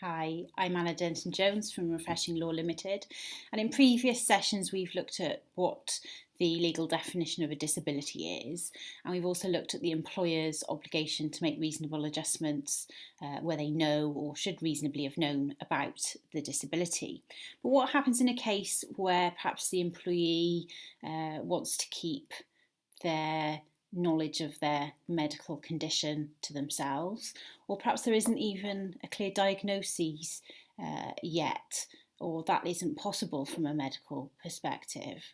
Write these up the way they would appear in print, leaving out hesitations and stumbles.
Hi, I'm Anna Denton-Jones from Refreshing Law Limited, and in previous sessions we've looked at what the legal definition of a disability is, and we've also looked at the employer's obligation to make reasonable adjustments where they know or should reasonably have known about the disability. But what happens in a case where perhaps the employee wants to keep their knowledge of their medical condition to themselves, or perhaps there isn't even a clear diagnosis yet, or that isn't possible from a medical perspective?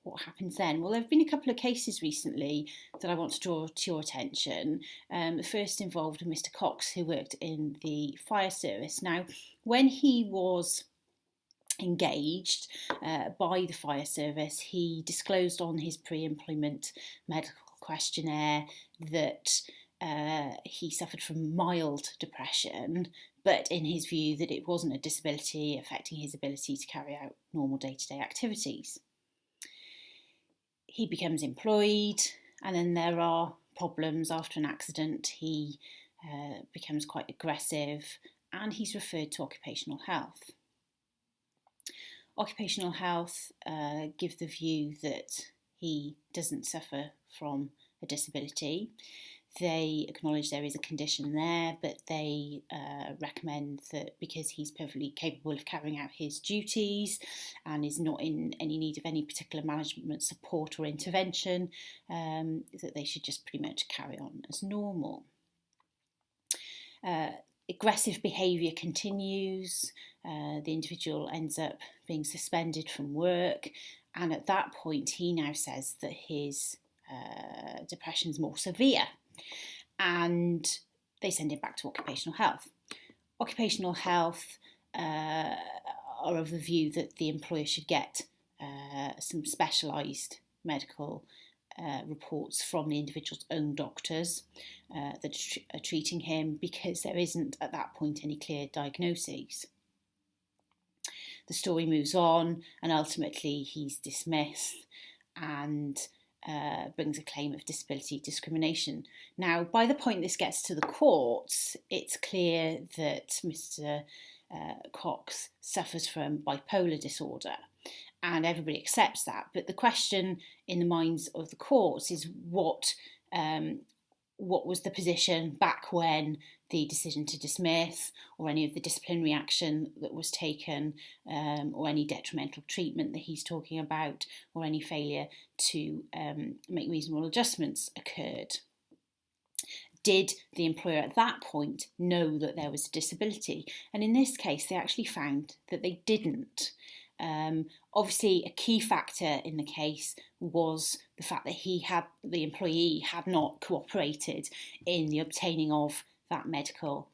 What happens then? Well, there have been a couple of cases recently that I want to draw to your attention. The first involved Mr. Cox, who worked in the fire service. Now, when he was engaged by the fire service, he disclosed on his pre-employment medical questionnaire that he suffered from mild depression, but in his view that it wasn't a disability affecting his ability to carry out normal day-to-day activities. He becomes employed, and then there are problems after an accident. He becomes quite aggressive, and he's referred to occupational health. Occupational health give the view that he doesn't suffer from a disability. They acknowledge there is a condition there, but they recommend that because he's perfectly capable of carrying out his duties and is not in any need of any particular management support or intervention, that they should just pretty much carry on as normal. Aggressive behaviour continues, the individual ends up being suspended from work, and at that point he now says that his depression is more severe, and they send him back to occupational health. Occupational health are of the view that the employer should get some specialised medical reports from the individual's own doctors that are treating him, because there isn't at that point any clear diagnoses. The story moves on, and ultimately he's dismissed and brings a claim of disability discrimination. Now, by the point this gets to the courts, it's clear that Mr. Cox suffers from bipolar disorder, and everybody accepts that. But the question in the minds of the courts is what was the position back when the decision to dismiss, or any of the disciplinary action that was taken, or any detrimental treatment that he's talking about, or any failure to make reasonable adjustments occurred. Did the employer at that point know that there was a disability? And in this case, they actually found that they didn't. Obviously, a key factor in the case was the fact that the employee had not cooperated in the obtaining of that medical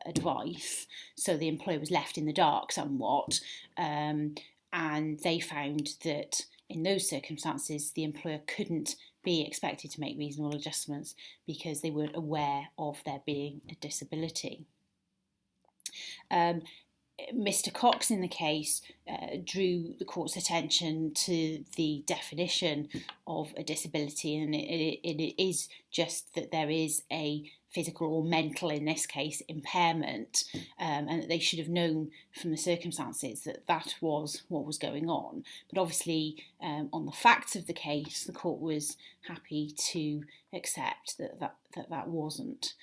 advice. So the employer was left in the dark somewhat, and they found that in those circumstances the employer couldn't be expected to make reasonable adjustments because they weren't aware of there being a disability. Mr. Cox in the case drew the court's attention to the definition of a disability, and it is just that there is a physical or mental, in this case, impairment, and that they should have known from the circumstances that that was what was going on. But obviously, on the facts of the case, the court was happy to accept that wasn't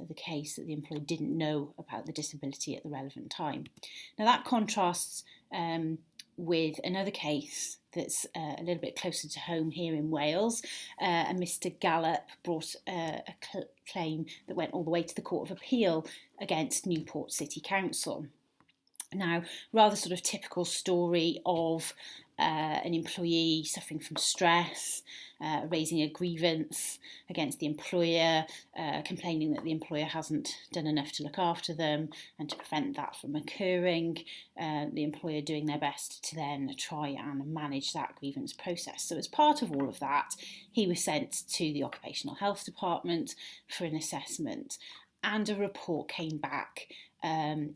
the case, that the employer didn't know about the disability at the relevant time. Now that contrasts with another case that's a little bit closer to home here in Wales, and Mr. Gallup brought a claim that went all the way to the Court of Appeal against Newport City Council. Now, rather sort of typical story of an employee suffering from stress, raising a grievance against the employer, complaining that the employer hasn't done enough to look after them and to prevent that from occurring, the employer doing their best to then try and manage that grievance process. So as part of all of that, he was sent to the Occupational Health Department for an assessment, and a report came back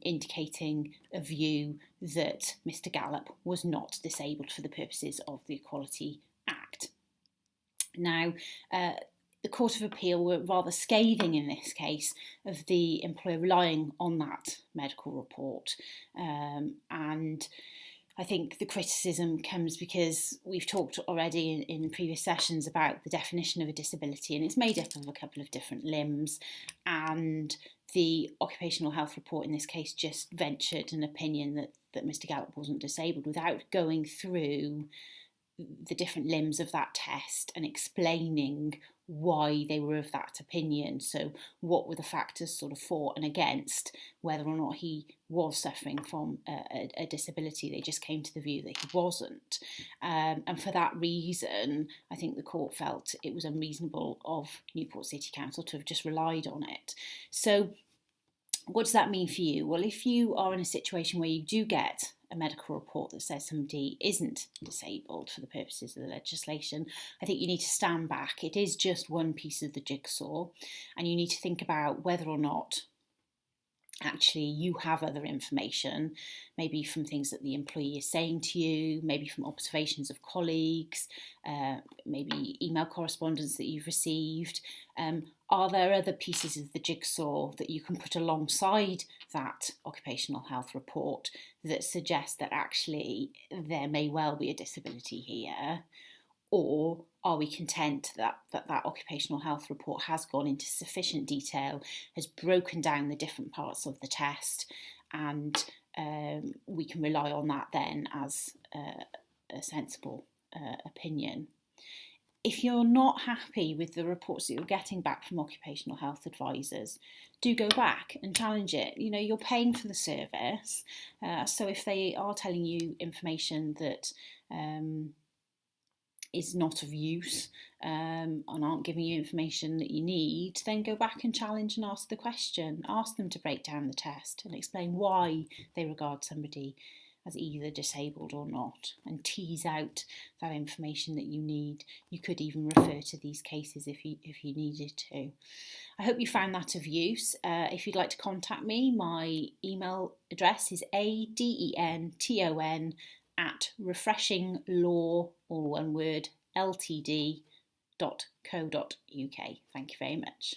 indicating a view that Mr. Gallup was not disabled for the purposes of the Equality Act. Now, the Court of Appeal were rather scathing in this case of the employer relying on that medical report. And I think the criticism comes because we've talked already in previous sessions about the definition of a disability, and it's made up of a couple of different limbs, and the occupational health report in this case just ventured an opinion that Mr. Gallup wasn't disabled without going through the different limbs of that test and explaining why they were of that opinion. So what were the factors sort of for and against whether or not he was suffering from a disability. They just came to the view that he wasn't. And for that reason, I think the court felt it was unreasonable of Newport City Council to have just relied on it. So what does that mean for you? Well, if you are in a situation where you do get a medical report that says somebody isn't disabled for the purposes of the legislation, I think you need to stand back. It is just one piece of the jigsaw, and you need to think about whether or not actually you have other information, maybe from things that the employee is saying to you, maybe from observations of colleagues, maybe email correspondence that you've received. Are there other pieces of the jigsaw that you can put alongside that occupational health report that suggest that actually there may well be a disability here? Or are we content that occupational health report has gone into sufficient detail, has broken down the different parts of the test, and we can rely on that then as a sensible opinion? If you're not happy with the reports that you're getting back from occupational health advisors, do go back and challenge it. You know, you're paying for the service, so if they are telling you information that is not of use and aren't giving you information that you need, then go back and challenge and ask the question. Ask them to break down the test and explain why they regard somebody as either disabled or not, and tease out that information that you need. You could even refer to these cases if you needed to. I hope you found that of use. If you'd like to contact me, my email address is adenton@refreshinglaw, all one word, ltd.co.uk. Thank you very much.